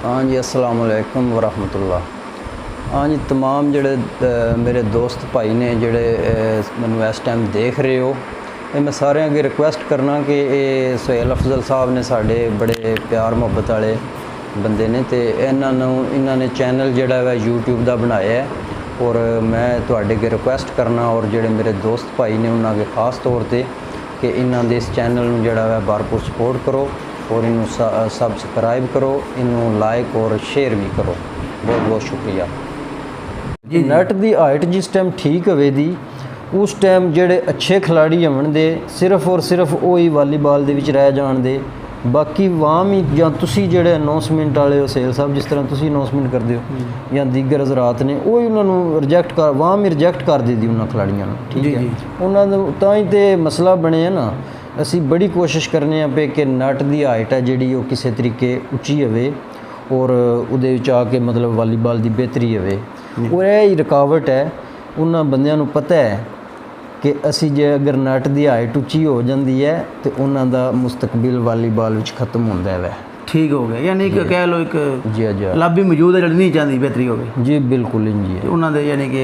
हाँ जी, अस्सलाम वालेकुम वरहमतुल्लाह। हाँ जी, तमाम ਜਿਹੜੇ ਮੇਰੇ ਦੋਸਤ ਭਾਈ ਨੇ ਜਿਹੜੇ ਮੈਨੂੰ ਇਸ ਟਾਈਮ ਦੇਖ ਰਹੇ ਹੋ, ਇਹ ਮੈਂ ਸਾਰਿਆਂ ਅੱਗੇ ਰਿਕੁਐਸਟ ਕਰਨਾ ਕਿ ਇਹ ਸੁਹੇਲ ਅਫਜ਼ਲ ਸਾਹਿਬ ਨੇ ਸਾਡੇ ਬੜੇ ਪਿਆਰ ਮੁਹੱਬਤ ਵਾਲੇ ਬੰਦੇ ਨੇ ਤੇ ਇਹਨਾਂ ਨੇ ਚੈਨਲ ਜਿਹੜਾ ਹੈ YouTube ਦਾ ਬਣਾਇਆ ਹੈ ਔਰ ਮੈਂ ਤੁਹਾਡੇ ਅੱਗੇ ਰਿਕੁਐਸਟ ਕਰਨਾ ਔਰ ਜਿਹੜੇ ਮੇਰੇ ਦੋਸਤ ਭਾਈ ਨੇ ਉਹਨਾਂ ਅੱਗੇ ਖਾਸ ਤੌਰ ਤੇ ਕਿ ਇਹਨਾਂ ਦੇ ਇਸ ਚੈਨਲ ਨੂੰ ਜਿਹੜਾ ਹੈ ਭਰਪੂਰ ਸਪੋਰਟ ਕਰੋ और इनू सबसक्राइब करो, इनू लाइक और शेयर भी करो। बहुत बहुत शुक्रिया जी। नैट की हाइट जिस टाइम ठीक होवे दी उस टाइम जेड़े अच्छे खिलाड़ी होवन दे सिर्फ और सिर्फ वही वालीबाल दे विच रह जाण दे, बाकी वाम ही जां तुसी जेड़े अनाउंसमेंट वाले हो सेल साहब जिस तरह तुसी अनाउंसमेंट करदे हो या दीगर हज़रात ने वो उन्होंने रिजैक्ट कर वाम ही रिजैक्ट कर दी उन्होंने खिलाड़ियों ने। ठीक है, उन्होंने तां ही ते मसला बने है ना। ਅਸੀਂ बड़ी कोशिश करने पे कि नट की हाइट है जी वो किसी तरीके उच्ची होवे और उहदे विच आके मतलब वालीबाल की बेहतरी होवे और यही रुकावट है। उन्होंने बंदियां नूं पता है कि असी जे अगर नट की हाइट उच्ची हो जाती है तो उन्हों का मुस्तकबिल वालीबाल विच खत्म होंदा है। ठीक हो गया, यानी कि कह लो एक जी जी लाभी मौजूद है जिहड़ी नहीं चाहती बेहतरी हो गई जी। बिल्कुल जी, उन्होंने यानी कि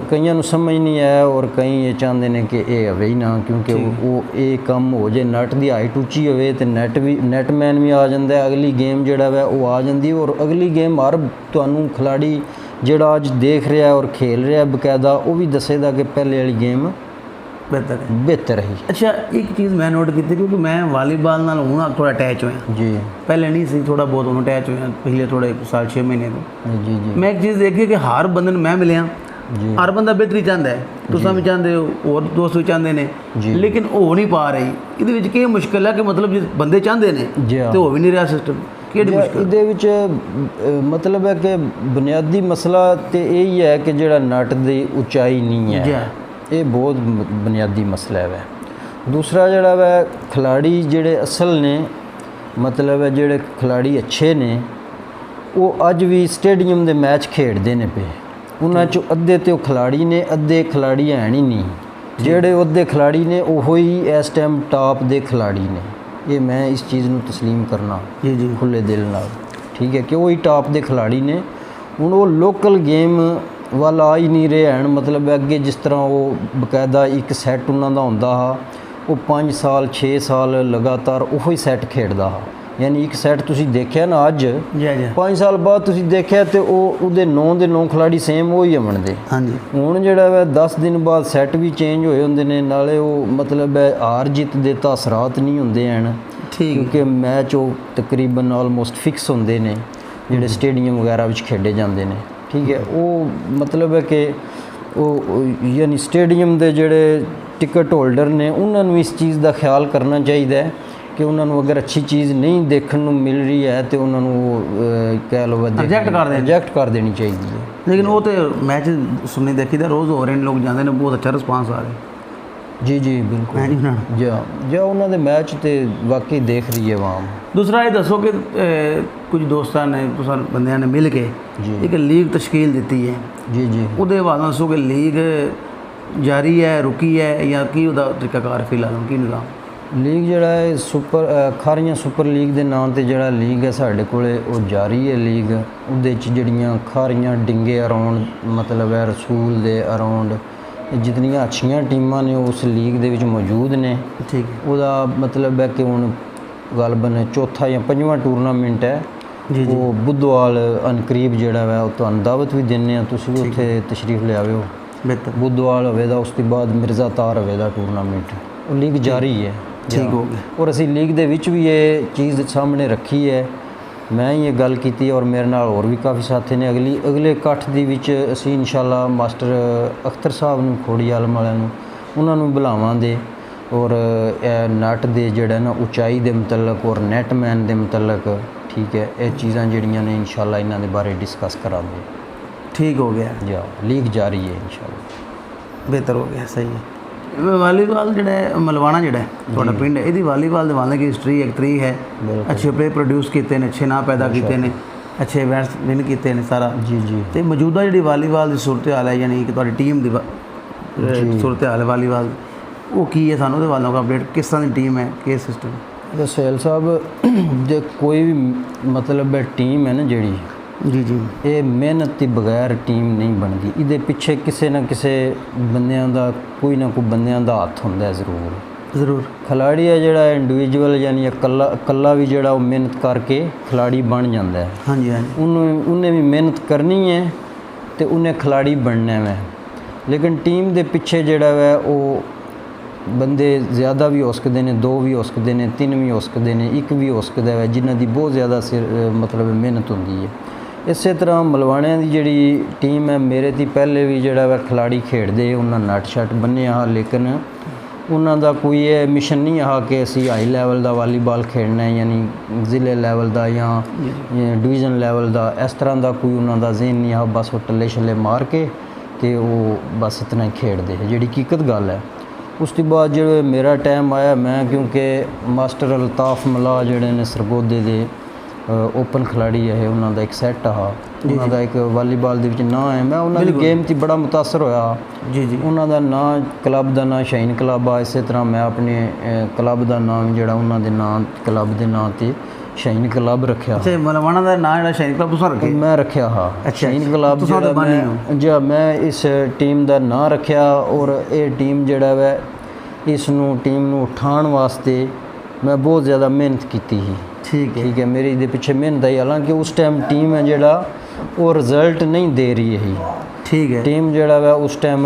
कईयां नूं समझ नहीं आया और कई ये चाहते हैं कि ये होवे ही ना, क्योंकि वो ये काम हो जाए नट की हाइट उच्ची होवे तो नेटमैन भी आ जाता है, अगली गेम जिहड़ा है वो आ जाती है और अगली गेम हर तुहानूं खिलाड़ी जिहड़ा अज देख रहा है और खेल रहा है बकायदा वो भी दसेगा कि पहले वाली गेम बेहतर है। अच्छा, एक चीज़ मैं नोट की क्योंकि मैं वालीबाल नाल हूँ थोड़ा अटैच होया जी, पहले नहीं सी थोड़ा बहुत हूँ अटैच होया पिछले थोड़े साल 6 महीने तो जी जी। मैं एक चीज़ देखी कि हर बंदे मैं मिलिया हर बंदा बेहतरी चाहता है, तुम भी चाहते हो और दोस्त भी चाहते हैं लेकिन हो नहीं पा रही। ये मुश्किल है कि मतलब जो बंदे चाहते हैं तो हो भी नहीं रहा सिस्टम। मतलब है कि बुनियादी मसला तो यही है कि जो नट की उचाई नहीं है, ये बहुत बुनियादी मसला है। दूसरा जड़ा वै खिलाड़ी जेड़े असल ने मतलब है जेड़े खिलाड़ी अच्छे ने वो अज भी स्टेडियम के मैच खेडते ने पे, उन्हां चों अद्धे तो खिलाड़ी ने अद्धे खिलाड़ी है ही नहीं। जेड़े अद्धे खिलाड़ी ने वो ही इस टाइम टॉप के खिलाड़ी ने, ये मैं इस चीज़ को तस्लीम करना जी जी खुले दिल नाल। ठीक है कि वही टॉप के खिलाड़ी ने, हुण वो लोकल गेम वाल आ ही नहीं रहे हैं। मतलब अगे जिस तरह वो बकायदा एक सैट उन्होंने होंदा हा, वो 5 साल 6 साल लगातार वही सैट खेडदा हा, यानी एक सैट तुसी देखिया ना अज 5 साल बाद तुसी देखिया तो वो 9 के 9 खिलाड़ी सेम वही बनते। हाँ जी, हुण जिहड़ा वा 10 दिन बाद सैट भी चेंज होए हुंदे ने, नाले वो मतलब हार जीत दे तासरात नहीं हुंदे हैं क्योंकि मैच वो तकरीबन ऑलमोस्ट फिक्स होंदे ने जिहड़े स्टेडियम वगैरह विच खेडे जांदे ने। ठीक है, वो मतलब है कि वो यानी स्टेडियम के जोड़े टिकट होल्डर ने उन्होंने इस चीज़ का ख्याल करना चाहिए कि उन्होंने अगर अच्छी चीज़ नहीं देखने को मिल रही है तो उन्होंने कह लो रिजैक्ट कर देनी चाहिए। लेकिन वो तो मैच सुनने देखी था रोज़ हो रहे हैं, लोग जाते हैं, बहुत अच्छा रिस्पांस आ रहा है जी जी बिल्कुल जो उन्होंने मैच तो वाकई देख रही है वहाँ। दूसरा ये दसो कि कुछ दोस्तों ने बंदियां ने मिल के एक लीग तश्कील दी है जी जी, उहदे बाद दसो कि लीग जारी है रुकी है या की उहदा तरीकाकार फिलहाल की निज़ाम। लीग जिहड़ा है सुपर खारियां सुपर लीग के नाम से जिहड़ा लीग है साडे कोले वो जारी है। लीग उहदे च जिहड़ियां खारियां डिंगे अराउंड मतलब है रसूल दे अराउंड जितनियां अच्छियां टीमां ने उस लीग दे विच मौजूद ने। ठीक है, उहदा मतलब है कि हुण गलबन 4था या 5वां टूरनामेंट है जी वो बुधवाल अनकरीब जिहड़ा है तुहानूं दावत भी दिंदे आ, तुसीं भी उत्थे तशरीफ ले आवेओ। बेहतर बुधवाल होवेगा, उस तो बाद मिर्ज़ा तार होवेगा टूरनामेंट, वो लीग जारी है। ठीक हो गया, और असी लीग दे विच भी ये चीज़ सामने रखी है। मैं ये गल की और मेरे नाल होर भी काफ़ी साथी ने अगले इकट्ठ दी विच असी इंशाअल्लाह मास्टर अख्तर साहब नूं खोड़ी आलम वालियां नूं उन्हां नूं बुलावांगे और नट दे जिहड़ा ना उचाई दे मुतलक और नेटमैन दे मुतलक ठीक है ये चीज़ां जिहड़ियां ने इंशाअल्लाह इन्हां दे बारे डिस्कस करांगे। ठीक हो गया जी, लीग जारी है इंशाअल्लाह। बेहतर हो गया, सही है। वालीबाल जो मलवाना जो थोड़ा पिंड है ये वालीबाल के वाले की हिस्टरी एक तरीक है, अच्छे प्लेयर प्रोड्यूस किए हैं, अच्छे नाम पैदा किए हैं, अच्छे इवेंट्स विन किए हैं सारा जी जी। तो मौजूदा जी वालीबाल की सूरत हाल है यानी कि टीम की सूरत हाल है वालीबाल वो की है, सानू वालों का अपडेट किस तरह की टीम है, किस सिस्टम तो सोहेल साहब जो कोई भी मतलब टीम है ना जी जी जी, ये मेहनत के बगैर टीम नहीं बनती। ये पिछे किसी ना किसी बंदियां दा कोई ना कोई बंदियां दा हाथ होंदा है ज़रूर। खिलाड़ी है जोड़ा इंडिविजुअल यानी कला भी जोड़ा मेहनत करके खिलाड़ी बन जाता है। हाँ जी हाँ जी, उन्हें भी मेहनत करनी है तो उन्हें खिलाड़ी बनना है। लेकिन टीम के पिछे जोड़ा है वो बंदे ज़्यादा भी हो सकते हैं, 2 भी हो सकते हैं, 3 भी हो सकते हैं, 1 भी हो सकता है, जिन्हों की बहुत ज़्यादा मतलब मेहनत होती है। इस तरह मलवाणियां की जिहड़ी टीम है मेरे ती पहले भी जोड़ा वा खिलाड़ी खेडते उन्होंने नट शट बन्ने हा, लेकिन उन्होंने कोई ये मिशन नहीं हा कि असी हाई लैवल का वालीबॉल खेलना है यानी ज़िले लैवल का या डिवीज़न लैवल का, इस तरह का कोई उन्होंने ज़हन नहीं हा। बस वो टल्ले छल्ले मार के तो वो बस इतना ही खेडते है, जी हकीकत गल है। उसके बाद जो मेरा टाइम आया, मैं क्योंकि मास्टर अल्ताफ मलाह जोड़े ने सरगोधे के ओपन खिलाड़ी है, उन्होंने एक सैट हा, उन्होंने एक वालीबॉल के नाँ है, मैं उन्होंने गेम से बड़ा मुतासर होया जी जी। उन्होंने नाँ क्लब का नाँ शाहीन क्लब आ, इस तरह मैं अपने क्लब का नाम जोड़ा उन्होंने नाँ क्लब के नाँ से शाहीन क्लब रखा। मलवाणा का नाम जो शाहीन क्लब तुसां रखे? मैं रखा हाँ शाहीन क्लब जो मैं इस टीम का नाँ रखा। और ये टीम जोड़ा वै इसनों टीम नूं उठाने वास्ते मैं बहुत ज़्यादा मेहनत की ही। ठीक है, मेरी ये पिछे मेहनत आई। हालांकि उस टाइम टीम है जोड़ा वो रिजल्ट नहीं दे रही है। ठीक है, टीम जोड़ा वै उस टाइम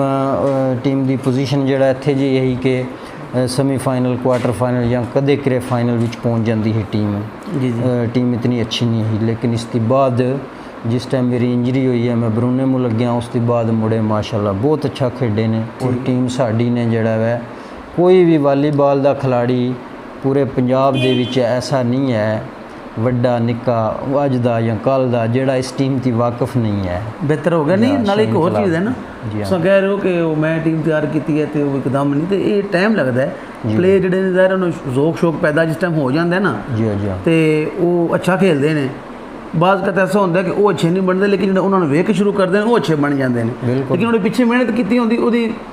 टीम की पोजीशन जोड़ा इत्थे जी यही कि सेमीफाइनल क्वार्टर फाइनल या कदे करे फाइनल विच पहुँच जाती है टीम। जी जी। टीम इतनी अच्छी नहीं है, लेकिन इसके बाद जिस टाइम मेरी इंजरी हुई है मैं बरूने मुँह लग्या, उसके बाद मुड़े माशाल्लाह बहुत अच्छा खेडे ने। और टीम साड़ी ने जोड़ा वै कोई भी वालीबॉल का खिलाड़ी पूरे पंजाब दे विच ऐसा नहीं है वड्डा निक्का अज दा या कल दा जेड़ा इस टीम की वाकफ नहीं है। बेहतर हो गया नहीं। नाले एक होर चीज़ है ना, तुम कह रहे हो कि मैं टीम तैयार की है तो एकदम नहीं, तो ये टाइम लगता है। प्लेयर जोड़े ज़ाहिर उन्होंने ज़ोक शौक पैदा जिस टाइम हो जाता है ना तो वो अच्छा खेलते हैं। बाज़ का ऐसा होता है कि वो अच्छे नहीं बनते, लेकिन जो उन्होंने वेख शुरू करते हैं वो अच्छे बन जाते हैं। लेकिन उन्होंने पिछे मेहनत की होती, वो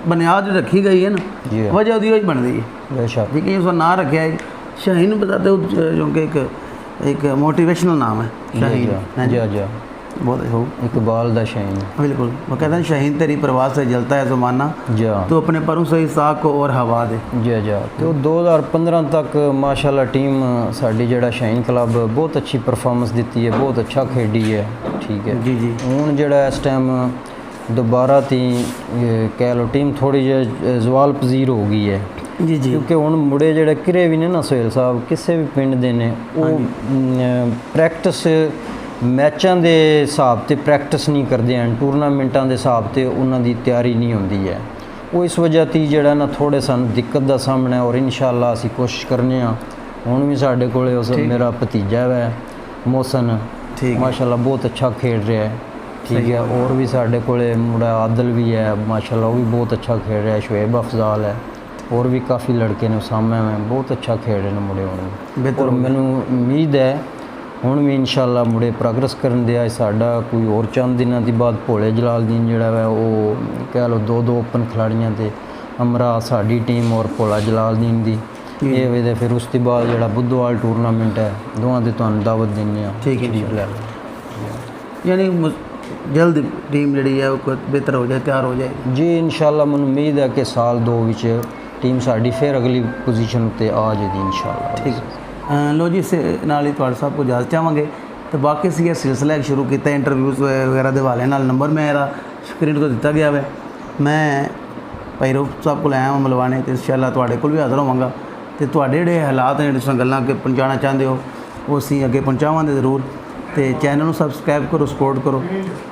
बुनियाद रखी गई है ना, वजह वो बनती है। ठीक है, उसका नाम रखा है शाहीन, बताते हो जो कि एक मोटिवेशनल नाम है शाहीन। जी बहुत हो इकबाल दा शाहीन, बिल्कुल। वो कहते हैं शाहीन तेरी परवाज़ से जलता है ज़माना, तो अपने परों से साग को और हवा दे। जी तो 2015 तक माशाल्लाह टीम साड़ी जड़ा शाहीन क्लब बहुत अच्छी परफॉर्मेंस दी है, बहुत अच्छा खेडी है। ठीक है जी जी। हूँ जड़ा इस टाइम दोबारा ती कह लो टीम थोड़ी जी जवाल पजीर हो गई है जी जी, क्योंकि हूँ मुड़े जोड़े किरे भी ने ना सोहेल साहब किसी भी पिंड दे ने वो प्रैक्टिस मैचों के हिसाब से प्रैक्टिस नहीं करते हैं, टूरनामेंटों के हिसाब से उन्होंने तैयारी नहीं होती है। वो इस वजह से जोड़ा ना थोड़े सानू दिक्कत का सामना है। और इंशाअल्लाह असी कोशिश करने हूँ भी साढ़े को मेरा भतीजा है मोहसन, माशाल्लाह बहुत अच्छा खेल रहा है। ठीक है, और भी साढ़े को मुड़ा आदल भी है माशाल्लाह, वो भी बहुत अच्छा खेल रहा है। शुएब अफजाल है, और भी काफ़ी लड़के ने सामने में बहुत अच्छा खेल रहे हैं मुड़े होने। और मैनू उम्मीद है हूँ भी इंशाअल्लाह मुड़े प्रोग्रेस करन दिया। साडा कोई और चंद दिनों के बाद भोले जलालदीन जोड़ा है वो कह लो 2 ओपन खिलाड़ियाँ थे, अमरा साड़ी टीम और भोला जलालदीन की ये वे। फिर उसके बाद जो बुद्धवाल टूरनामेंट है दोवां की तुहानू दावत देंगे। ठीक है, यानी जल्द टीम जी है बेहतर हो जाए, तैयार हो जाए जी इंशाअल्लाह। मैनू उम्मीद है कि साल 2 विच टीम साड़ी फिर अगली पोजीशन पर आ जाएगी इंशाअल्लाह। ठीक है, लो जी, इस नाल ही तुहाडे साहब को इजाज़त चाहांगे। तो बाकी असीं सिलसिला शुरू किया इंटरव्यूज़ वगैरह के हवाले नाल, नंबर मेरा स्क्रीन तो दिता गया है। मैं भाई रूप साहब को आया मिलवाने, तो इंशाअल्लाह तुहाडे कोल भी हाज़र होवांगा। तो तुहाडे जिहड़े हालात ने जिस गल्लां के पहुँचाना चाहते हो वो असीं अगे पहुँचावांगे ज़रूर। तो चैनल को सबसक्राइब करो, सपोर्ट करो।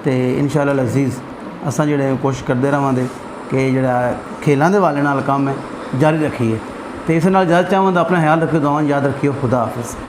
तो इंशाअल्लाह अज़ीज़ असां जिहड़े कोशिश करते रहांगे कि जिहड़ा खेलों के हवाले नाल काम है जारी रखिए। तो इस नाल इजाज़त चाहवां, अपना ख्याल रखियो, दुआवां याद रखियो। खुदा हाफिज़।